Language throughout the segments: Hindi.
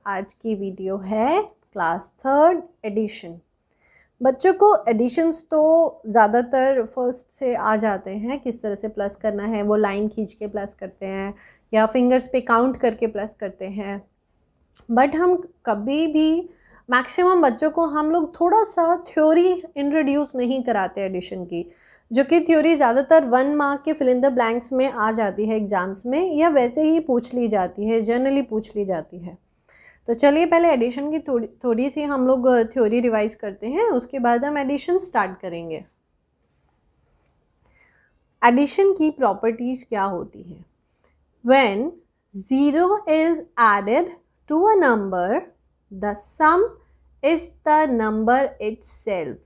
आज की वीडियो है क्लास 3rd एडिशन। बच्चों को एडिशंस तो ज़्यादातर फर्स्ट से आ जाते हैं, किस तरह से प्लस करना है वो लाइन खींच के प्लस करते हैं या फिंगर्स पे काउंट करके प्लस करते हैं। बट हम कभी भी मैक्सिमम बच्चों को हम लोग थोड़ा सा थ्योरी इंट्रोड्यूस नहीं कराते एडिशन की, जो कि थ्योरी ज़्यादातर 1 मार्क के फिल इन द ब्लैंक्स में आ जाती है एग्ज़ाम्स में, या वैसे ही पूछ ली जाती है, जनरली पूछ ली जाती है। तो चलिए पहले एडिशन की थोड़ी सी हम लोग थ्योरी रिवाइज करते हैं, उसके बाद हम एडिशन स्टार्ट करेंगे। एडिशन की प्रॉपर्टीज़ क्या होती हैं? When 0 is added to a number the sum is the number itself.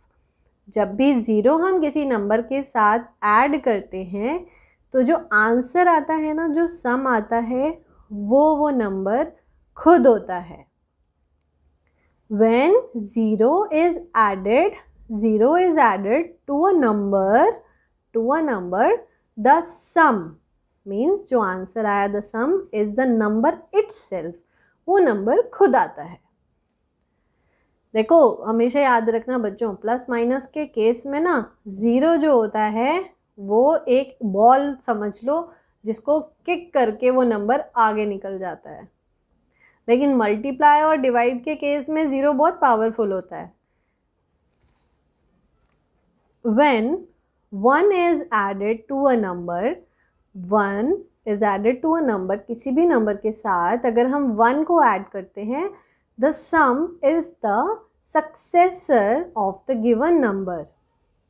जब भी 0 हम किसी नंबर के साथ ऐड करते हैं तो जो आंसर आता है ना, जो सम आता है, वो नंबर खुद होता है। When 0 is added to a number, the sum means जो आंसर आया the sum is the number itself, वो नंबर खुद आता है। देखो हमेशा याद रखना बच्चों, प्लस माइनस के केस में ना 0 जो होता है वो एक बॉल समझ लो, जिसको किक करके वो नंबर आगे निकल जाता है। लेकिन मल्टीप्लाई और डिवाइड के केस में 0 बहुत पावरफुल होता है। When 1 is added to a number, 1 is added to a number, किसी भी नंबर के साथ अगर हम 1 को ऐड करते हैं, the sum is the successor of the given number।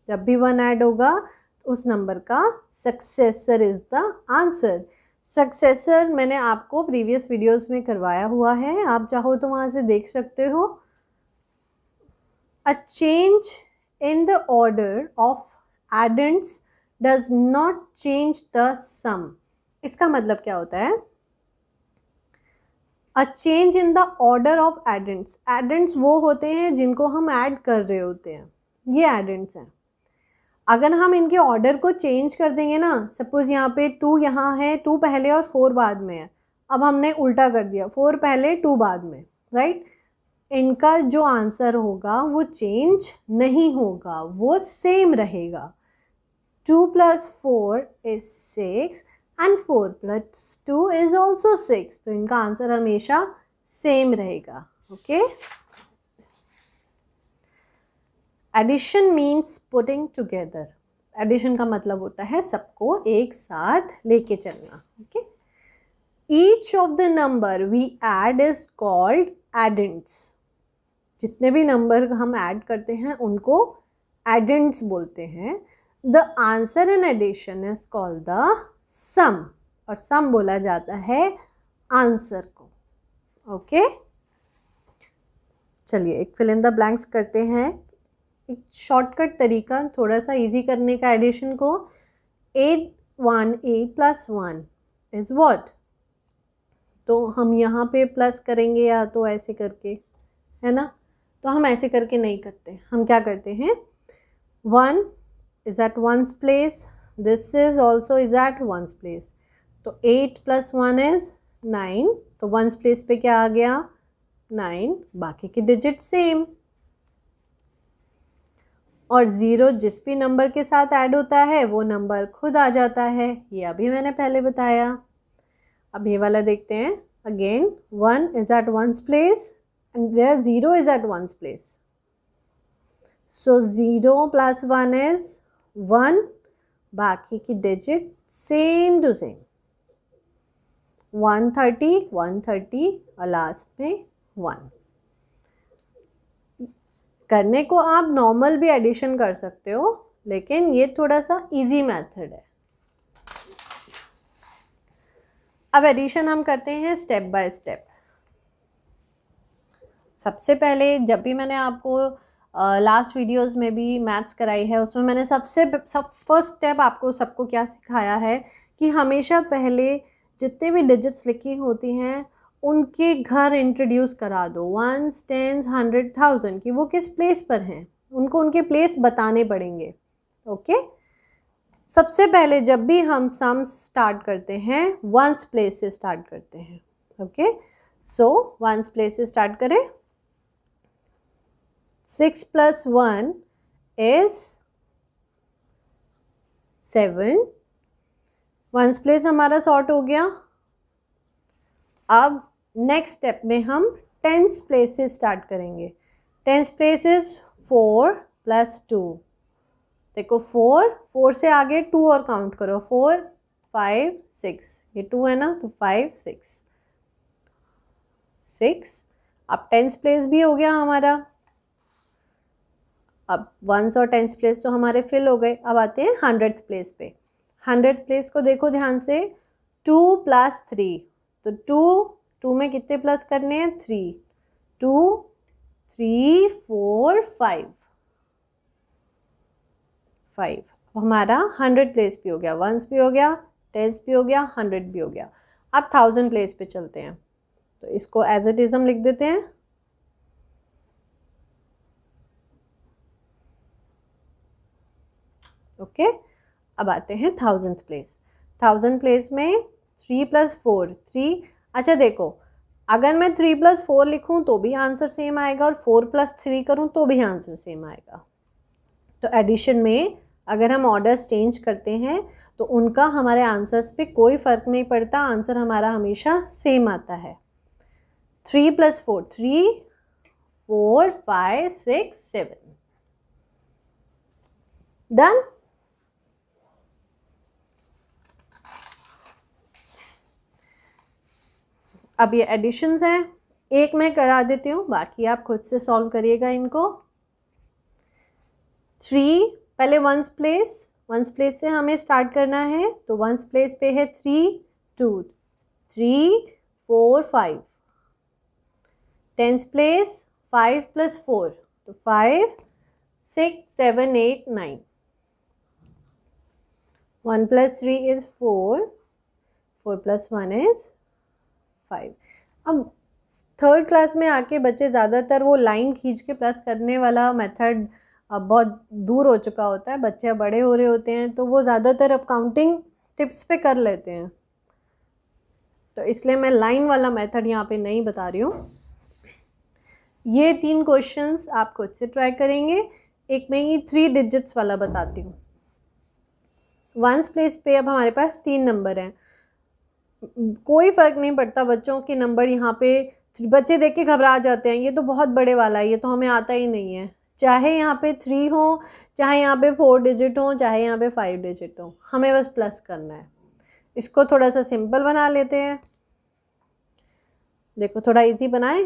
जब भी 1 ऐड होगा उस नंबर का successor is the answer। Successor मैंने आपको प्रीवियस वीडियोस में करवाया हुआ है, आप चाहो तो वहाँ से देख सकते हो। A change in the order of addends does not change the sum. इसका मतलब क्या होता है? A change in the order of addends. Addends वो होते हैं जिनको हम ऐड कर रहे होते हैं, ये एडेंड्स हैं। अगर हम इनके ऑर्डर को चेंज कर देंगे ना, सपोज़ यहाँ पे 2 यहाँ है, 2 पहले और 4 बाद में है, अब हमने उल्टा कर दिया, 4 पहले 2 बाद में, राइट? इनका जो आंसर होगा वो चेंज नहीं होगा, वो सेम रहेगा। 2 + 4 is 6 and 4 + 2 is also 6। तो इनका आंसर हमेशा सेम रहेगा। Okay, addition means putting together. Addition का मतलब होता है सबको एक साथ लेके चलना। Okay, each of the number we add is called addends. जितने भी नंबर हम ऐड करते हैं उनको एडेंड्स बोलते हैं। The answer in addition is called the sum, और सम बोला जाता है आंसर को। ओके, चलिए एक फिल इन द ब्लैंक्स करते हैं। एक शॉर्टकट तरीका थोड़ा सा इजी करने का एडिशन को, 8 + 1 इज़ व्हाट? तो हम यहाँ पे प्लस करेंगे या तो ऐसे करके, है ना? तो हम ऐसे करके नहीं करते, हम क्या करते हैं, 1 is at 1's place, this is also is at 1's place। तो 8 + 1 is 9, तो 1's place पे क्या आ गया? 9, बाकी के डिजिट सेम। और 0 जिस भी नंबर के साथ ऐड होता है वो नंबर खुद आ जाता है, ये अभी मैंने पहले बताया। अब ये वाला देखते हैं। Again 1 is at 1's place and there 0 is at 1's place। So 0 + 1 is 1, बाकी की डिजिट सेम टू सेम। 130 और लास्ट में 1। करने को आप नॉर्मल भी एडिशन कर सकते हो, लेकिन ये थोड़ा सा इजी मेथड है। अब एडिशन हम करते हैं स्टेप बाय स्टेप। सबसे पहले जब भी मैंने आपको लास्ट वीडियोस में भी मैथ्स कराई है, उसमें मैंने फर्स्ट स्टेप आपको सबको क्या सिखाया है कि हमेशा पहले जितने भी डिजिट्स लिखी होती हैं उनके घर इंट्रोड्यूस करा दो, 1s, 10s, 100, 1000 की वो किस प्लेस पर हैं, उनको उनके प्लेस बताने पड़ेंगे। ओके, सबसे पहले जब भी हम सम स्टार्ट करते हैं 1s प्लेस से स्टार्ट करते हैं। ओके, सो वंस प्लेस से स्टार्ट करें. 6 + 1 is 7. वंस प्लेस हमारा सॉर्ट हो गया. अब नेक्स्ट स्टेप में हम टेंस प्लेस से स्टार्ट करेंगे. Tens place is 4 + 2. देखो 4 से आगे 2 और काउंट करो. 4 5 6, ये 2 है ना, तो 5 6. अब टेंस प्लेस भी हो गया हमारा. अब वंस और टेंस प्लेस तो हमारे फिल हो गए. अब आते हैं 100th प्लेस पे. 100th प्लेस को देखो ध्यान से. 2 + 3, तो 2 में कितने प्लस करने हैं? 3. 2 3 4 5. हमारा 100 प्लेस भी हो गया, वंस भी हो गया, टेंस भी हो गया, 100 भी हो गया. अब 1000 प्लेस पे चलते हैं. तो इसको एज इट इज हम लिख देते हैं. ओके. अब आते हैं 1000th प्लेस. 1000 प्लेस में 3 + 4 3. अच्छा देखो, अगर मैं 3 + 4 लिखूं तो भी आंसर सेम आएगा, और 4 + 3 करूं तो भी आंसर सेम आएगा. तो एडिशन में अगर हम ऑर्डर्स चेंज करते हैं तो उनका हमारे आंसर्स पे कोई फ़र्क नहीं पड़ता, आंसर हमारा हमेशा सेम आता है. 3 + 4 3 4 5 6 7. डन. अब ये एडिशंस हैं. एक मैं करा देती हूँ, बाकी आप खुद से सॉल्व करिएगा इनको. 3 पहले वंस प्लेस से हमें स्टार्ट करना है. तो वंस प्लेस पे है 3 2 3 4 5. टेंस प्लेस 5 + 4, तो 5 6 7 8 9. 1 + 3 is 4. 4 + 1 is 5. अब थर्ड क्लास में आके बच्चे ज़्यादातर वो लाइन खींच के प्लस करने वाला मेथड अब बहुत दूर हो चुका होता है. बच्चे बड़े हो रहे होते हैं तो वो ज़्यादातर अब काउंटिंग टिप्स पे कर लेते हैं. तो इसलिए मैं लाइन वाला मेथड यहाँ पे नहीं बता रही हूँ. ये 3 क्वेश्चंस आप खुद से ट्राई करेंगे. एक मैं ये 3 डिजिट्स वाला बताती हूँ. वंस प्लेस पे अब हमारे पास 3 नंबर हैं. कोई फ़र्क नहीं पड़ता बच्चों के नंबर यहाँ पे. बच्चे देख के घबरा जाते हैं, ये तो बहुत बड़े वाला है, ये तो हमें आता ही नहीं है. चाहे यहाँ पे 3 हो, चाहे यहाँ पे 4 डिजिट हो, चाहे यहाँ पे 5 डिजिट हो, हमें बस प्लस करना है. इसको थोड़ा सा सिंपल बना लेते हैं. देखो थोड़ा इजी बनाएं.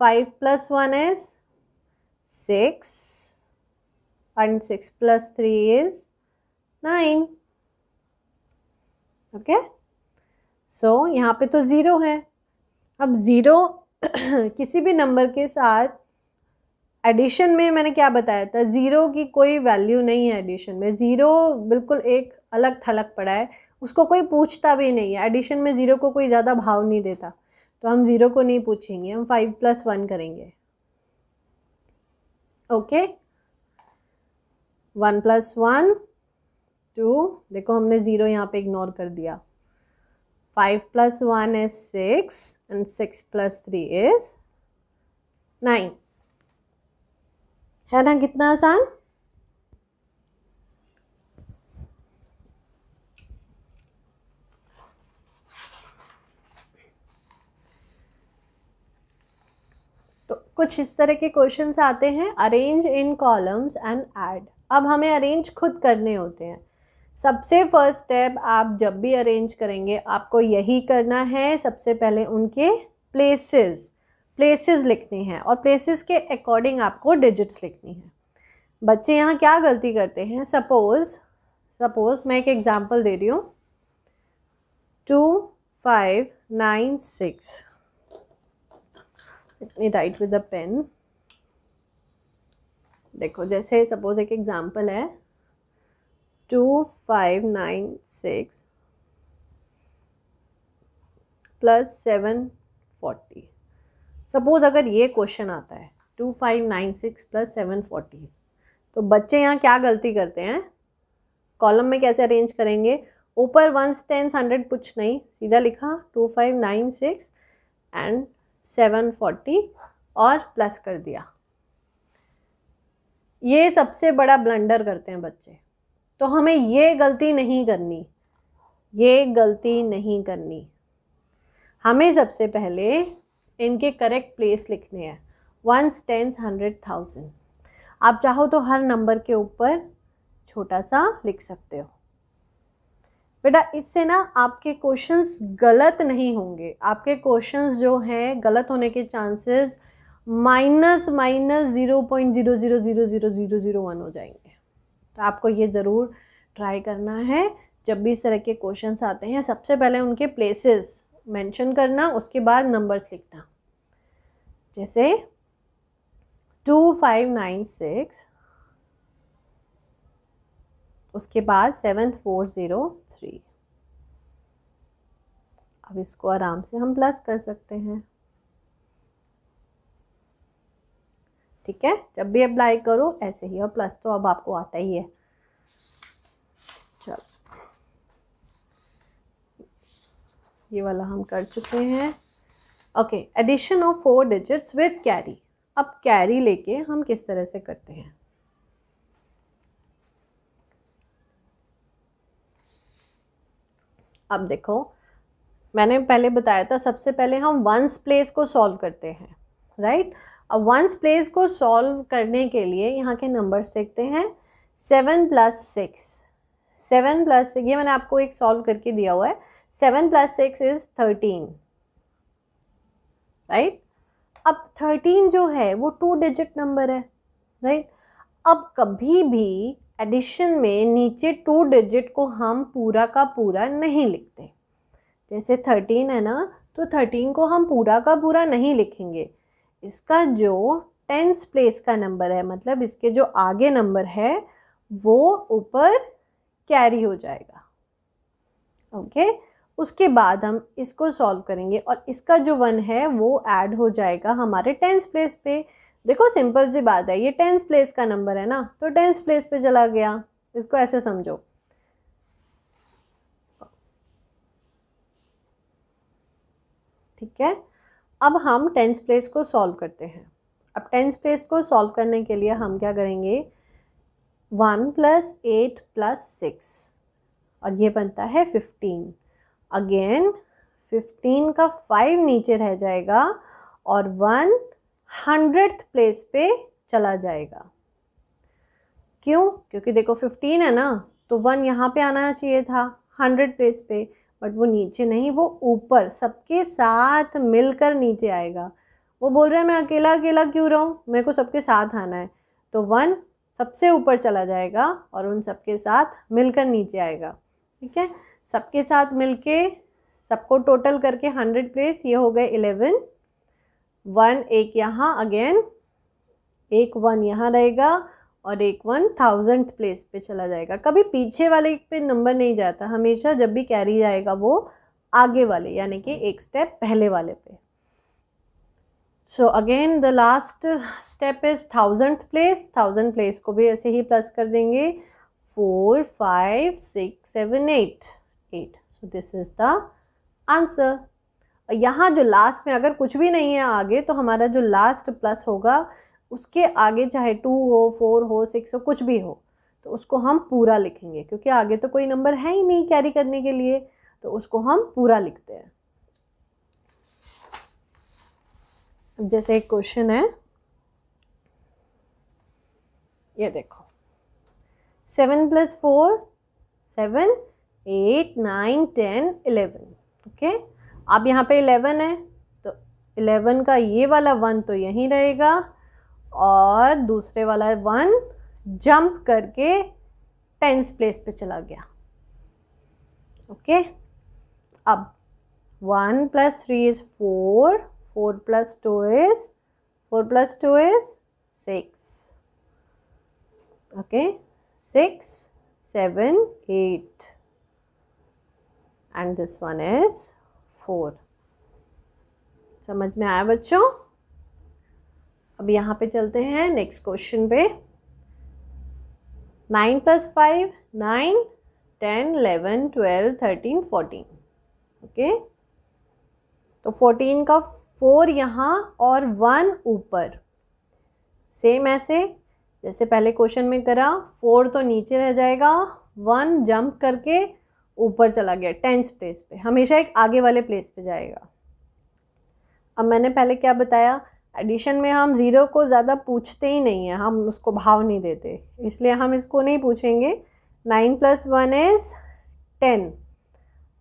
5 + 1 is 6 and 6 + 3 is 9. ओके. सो यहाँ पे तो 0 है. अब 0 किसी भी नंबर के साथ एडिशन में मैंने क्या बताया था, 0 की कोई वैल्यू नहीं है एडिशन में. 0 बिल्कुल एक अलग थलग पड़ा है, उसको कोई पूछता भी नहीं है. एडिशन में 0 को कोई ज़्यादा भाव नहीं देता, तो हम 0 को नहीं पूछेंगे, हम 5 + 1 करेंगे. ओके. 1 + 1 2. देखो हमने 0 यहाँ पे इग्नोर कर दिया. 5 + 1 is 6 and 6 + 3 is 9. है ना कितना आसान. तो कुछ इस तरह के क्वेश्चंस आते हैं. Arrange in columns and add. अब हमें अरेंज खुद करने होते हैं. सबसे फर्स्ट स्टेप आप जब भी अरेंज करेंगे आपको यही करना है. सबसे पहले उनके प्लेसेस लिखने हैं, और प्लेसेस के अकॉर्डिंग आपको डिजिट्स लिखनी है. बच्चे यहाँ क्या गलती करते हैं. सपोज मैं एक एग्जांपल दे रही हूँ. 2 5 9 6. Let me write with the pen. देखो जैसे सपोज एक एग्जांपल है 2 5 9 6 + 7 40. सपोज अगर ये क्वेश्चन आता है 2 5 9 6 + 7 40, तो बच्चे यहाँ क्या गलती करते हैं. कॉलम में कैसे अरेंज करेंगे. ऊपर 1s 10s 100 कुछ नहीं, सीधा लिखा 2 5 9 6 एंड 740 और प्लस कर दिया। ये सबसे बड़ा ब्लंडर करते हैं बच्चे, तो हमें ये गलती नहीं करनी, ये गलती नहीं करनी। हमें सबसे पहले इनके करेक्ट प्लेस लिखने हैं, वंस, टेंस, 100,000। आप चाहो तो हर नंबर के ऊपर छोटा सा लिख सकते हो। बेटा इससे ना आपके क्वेश्चंस गलत नहीं होंगे, आपके क्वेश्चंस जो हैं गलत होने के चांसेस -0.00000001 हो जाएंगे। तो आपको ये ज़रूर ट्राई करना है, जब भी इस तरह के क्वेश्चंस आते हैं सबसे पहले उनके प्लेसेस मेंशन करना, उसके बाद नंबर्स लिखना। जैसे 2596, उसके बाद 7403। अब इसको आराम से हम प्लस कर सकते हैं, ठीक है। जब भी अप्लाई करो ऐसे ही, और प्लस तो अब आपको आता ही है। चलो ये वाला हम कर चुके हैं। Okay, addition of 4 digits with carry. अब कैरी लेके हम किस तरह से करते हैं। अब देखो मैंने पहले बताया था, सबसे पहले हम वंस प्लेस को सॉल्व करते हैं, राइट। अब वंस प्लेस को सॉल्व करने के लिए यहाँ के नंबर्स देखते हैं। 7 + 6, 7 + 6, ये मैंने आपको एक सॉल्व करके दिया हुआ है। 7 + 6 इज 13, राइट। अब 13 जो है वो 2 डिजिट नंबर है, राइट। अब कभी भी एडिशन में नीचे 2 डिजिट को हम पूरा का पूरा नहीं लिखते। जैसे 13 है ना, तो 13 को हम पूरा का पूरा नहीं लिखेंगे। इसका जो 10th प्लेस का नंबर है, मतलब इसके जो आगे नंबर है वो ऊपर कैरी हो जाएगा, ओके। उसके बाद हम इसको सॉल्व करेंगे और इसका जो 1 है वो ऐड हो जाएगा हमारे 10th प्लेस पे। देखो सिंपल सी बात है, ये 10th प्लेस का नंबर है ना, तो 10th प्लेस पे चला गया। इसको ऐसे समझो, ठीक है। अब हम 10th प्लेस को सॉल्व करते हैं। अब 10th प्लेस को सॉल्व करने के लिए हम क्या करेंगे, 1 + 8 + 6, और ये बनता है 15। अगेन 15 का 5 नीचे रह जाएगा और 1 100th प्लेस पे चला जाएगा। क्यों? क्योंकि देखो 15 है ना, तो 1 यहाँ पे आना चाहिए था 100 प्लेस पे, बट वो नीचे नहीं, वो ऊपर सबके साथ मिलकर नीचे आएगा। वो बोल रहा है मैं अकेला अकेला क्यों रहूँ, मेरे को सबके साथ आना है। तो 1 सबसे ऊपर चला जाएगा और उन सबके साथ मिलकर नीचे आएगा, ठीक है। सबके साथ मिलके सबको टोटल करके 100 प्लेस, ये हो गए 11। 1 एक यहाँ, अगेन एक 1 यहाँ रहेगा और एक 1000th प्लेस पे चला जाएगा। कभी पीछे वाले पे नंबर नहीं जाता, हमेशा जब भी कैरी जाएगा वो आगे वाले, यानी कि एक स्टेप पहले वाले पे। So again the last step is 1000th place. 1000 place को भी ऐसे ही प्लस कर देंगे, 4 5 6 7 8 8। So this is the answer. यहाँ जो लास्ट में अगर कुछ भी नहीं है आगे, तो हमारा जो लास्ट प्लस होगा उसके आगे चाहे 2 हो, 4 हो, 6 हो, कुछ भी हो, तो उसको हम पूरा लिखेंगे, क्योंकि आगे तो कोई नंबर है ही नहीं कैरी करने के लिए, तो उसको हम पूरा लिखते हैं। जैसे एक क्वेश्चन है, ये देखो 7 + 4 7 8 9 10 11, ओके। अब यहाँ पे 11 है, तो 11 का ये वाला 1 तो यहीं रहेगा और दूसरे वाला 1 जंप करके 10th प्लेस पे चला गया, ओके। अब 1 + 3 is 4, 4 + 2 is 6, okay, 6 7 8 and this one is 4। समझ में आया बच्चों? अब यहाँ पे चलते हैं नेक्स्ट क्वेश्चन पे। 9 + 5 9 10 11 12 13 14, ओके। तो 14 का 4 यहाँ और 1 ऊपर, सेम ऐसे जैसे पहले क्वेश्चन में करा। 4 तो नीचे रह जाएगा, 1 जंप करके ऊपर चला गया 10th प्लेस पे, हमेशा एक आगे वाले प्लेस पे जाएगा। अब मैंने पहले क्या बताया, एडिशन में हम ज़ीरो को ज़्यादा पूछते ही नहीं है, हम उसको भाव नहीं देते, इसलिए हम इसको नहीं पूछेंगे। 9 + 1 इज़ 10,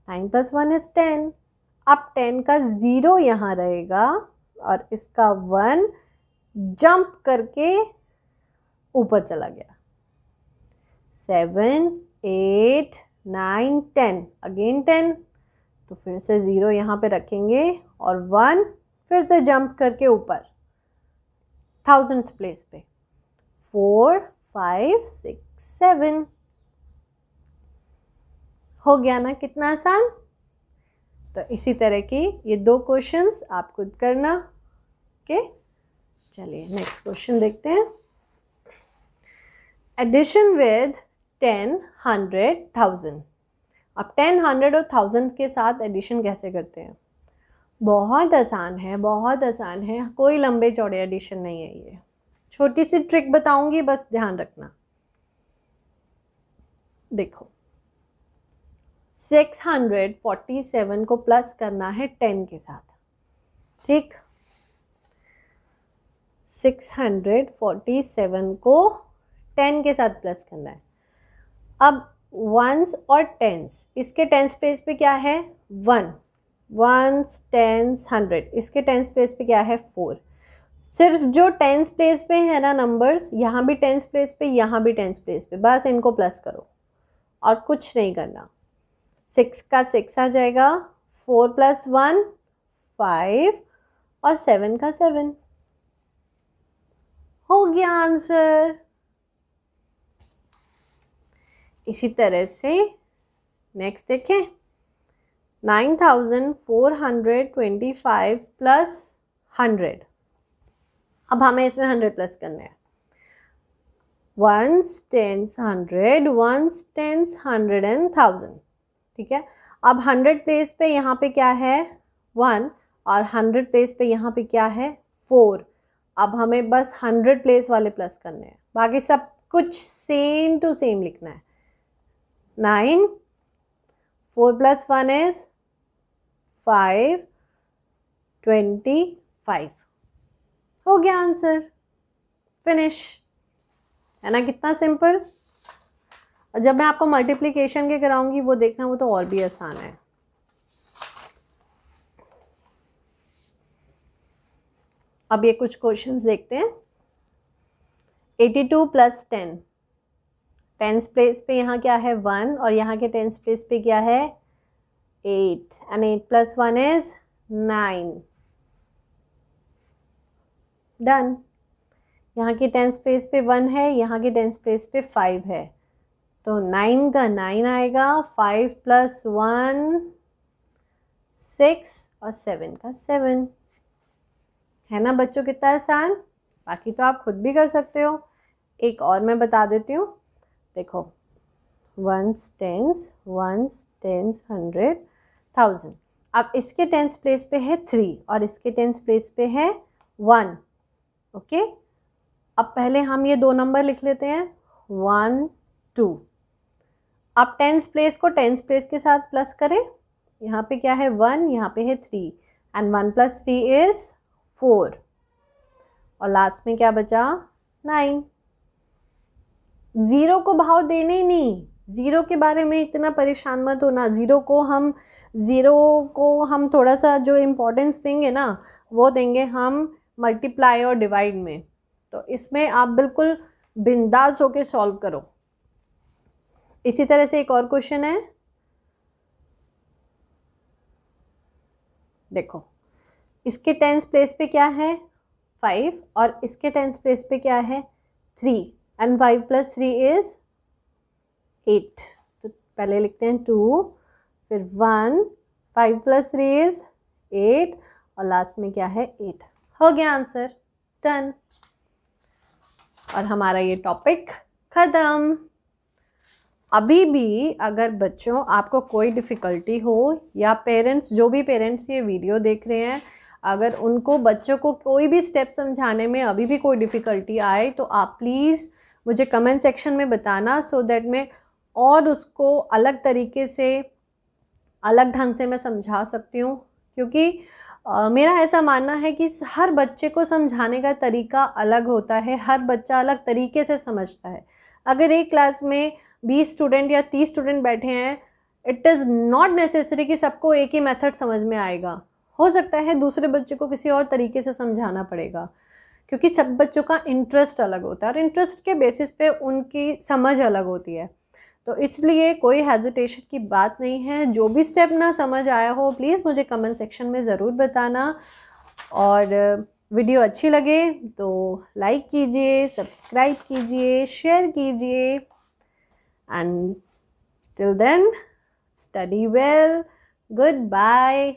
9 + 1 इज़ 10। अब 10 का 0 यहाँ रहेगा और इसका 1 जंप करके ऊपर चला गया। 7, 8, 9, 10, अगेन 10, तो फिर से 0 यहाँ पे रखेंगे और 1 फिर से जंप करके ऊपर 1000th प्लेस पे। 4, 5, 6, 7 हो गया ना, कितना आसान। तो इसी तरह की ये 2 क्वेश्चंस आप खुद करना। ओके, चलिए नेक्स्ट क्वेश्चन देखते हैं। Addition with 10, 100, 1000। अब 10, 100 और 1000 के साथ एडिशन कैसे करते हैं? बहुत आसान है, बहुत आसान है, कोई लंबे चौड़े एडिशन नहीं है ये। छोटी सी ट्रिक बताऊंगी, बस ध्यान रखना। देखो 647 को प्लस करना है 10 के साथ, ठीक। 647 को 10 के साथ प्लस करना है। अब वंस और टेंस, इसके टेंस प्लेस पे क्या है 1, वंस टेंस 100, इसके टेंस प्लेस पे क्या है 4। सिर्फ जो टेंस प्लेस पे है ना नंबर्स, यहाँ भी टेंस प्लेस पे, यहाँ भी टेंस प्लेस पे, बस इनको प्लस करो और कुछ नहीं करना। 6 का 6 आ जाएगा, 4 + 1 5 और 7 का 7, हो गया आंसर। इसी तरह से नेक्स्ट देखें, 9425 + 100। अब हमें इसमें 100 प्लस करना है। 1s, 10s, 100, 1s, 10s, 100 and 1000, ठीक है। अब 100 प्लेस पे यहाँ पे क्या है 1 और 100 प्लेस पे यहाँ पे क्या है 4। अब हमें बस 100 प्लेस वाले प्लस करने हैं, बाकी सब कुछ सेम टू सेम लिखना है। 9, 4 + 1 is 5, 25, हो गया आंसर, फिनिश, है ना, कितना सिंपल। और जब मैं आपको मल्टीप्लिकेशन के कराऊंगी वो देखना, वो तो और भी आसान है। अब ये कुछ क्वेश्चंस देखते हैं। 82 + 10, टेंस प्लेस पे यहाँ क्या है 1 और यहाँ के टेंस प्लेस पे क्या है 8, एंड 8 + 1 is 9, डन। यहाँ की टेंस प्लेस पे 1 है, यहाँ की टेंस प्लेस पे 5 है, तो 9 का 9 आएगा, 5 + 1 6 और 7 का 7, है ना बच्चों, कितना आसान। बाकी तो आप खुद भी कर सकते हो। एक और मैं बता देती हूँ, देखो 1s, 10s, 1s, 10s, 100, 1000। अब इसके टेंस प्लेस पे है 3 और इसके टेंस प्लेस पे है 1, ओके। अब पहले हम ये 2 नंबर लिख लेते हैं 1, 2। अब टेंस प्लेस को टेंस प्लेस के साथ प्लस करें, यहाँ पे क्या है 1, यहाँ पे है 3, एंड 1 + 3 is 4, और लास्ट में क्या बचा 9। ज़ीरो को भाव देने ही नहीं, ज़ीरो के बारे में इतना परेशान मत होना। ज़ीरो को हम थोड़ा सा जो इम्पोर्टेंस देंगे ना, वो देंगे हम मल्टीप्लाई और डिवाइड में। तो इसमें आप बिल्कुल बिंदास होके सॉल्व करो। इसी तरह से एक और क्वेश्चन है, देखो इसके टेंस प्लेस पे क्या है 5 और इसके टेंस प्लेस पे क्या है 3, एंड 5 + 3 is 8। तो पहले लिखते हैं 2, फिर 1, 5 + 3 is 8 और लास्ट में क्या है 8, हो गया आंसर, डन। और हमारा ये टॉपिक ख़त्म। अभी भी अगर बच्चों आपको कोई डिफ़िकल्टी हो, या पेरेंट्स, जो भी पेरेंट्स ये वीडियो देख रहे हैं, अगर उनको बच्चों को कोई भी स्टेप समझाने में अभी भी कोई डिफ़िकल्टी आए तो आप प्लीज़ मुझे कमेंट सेक्शन में बताना, सो दैट मैं और उसको अलग तरीके से, अलग ढंग से मैं समझा सकती हूँ। क्योंकि मेरा ऐसा मानना है कि हर बच्चे को समझाने का तरीका अलग होता है, हर बच्चा अलग तरीके से समझता है। अगर एक क्लास में 20 स्टूडेंट या 30 स्टूडेंट बैठे हैं, इट इज़ नॉट नेसेसरी कि सबको एक ही मेथड समझ में आएगा। हो सकता है दूसरे बच्चे को किसी और तरीके से समझाना पड़ेगा, क्योंकि सब बच्चों का इंटरेस्ट अलग होता है और इंटरेस्ट के बेसिस पे उनकी समझ अलग होती है। तो इसलिए कोई हेजिटेशन की बात नहीं है। जो भी स्टेप ना समझ आया हो प्लीज़ मुझे कमेंट सेक्शन में ज़रूर बताना, और वीडियो अच्छी लगे तो लाइक कीजिए, सब्सक्राइब कीजिए, शेयर कीजिए, and till then study well, good bye.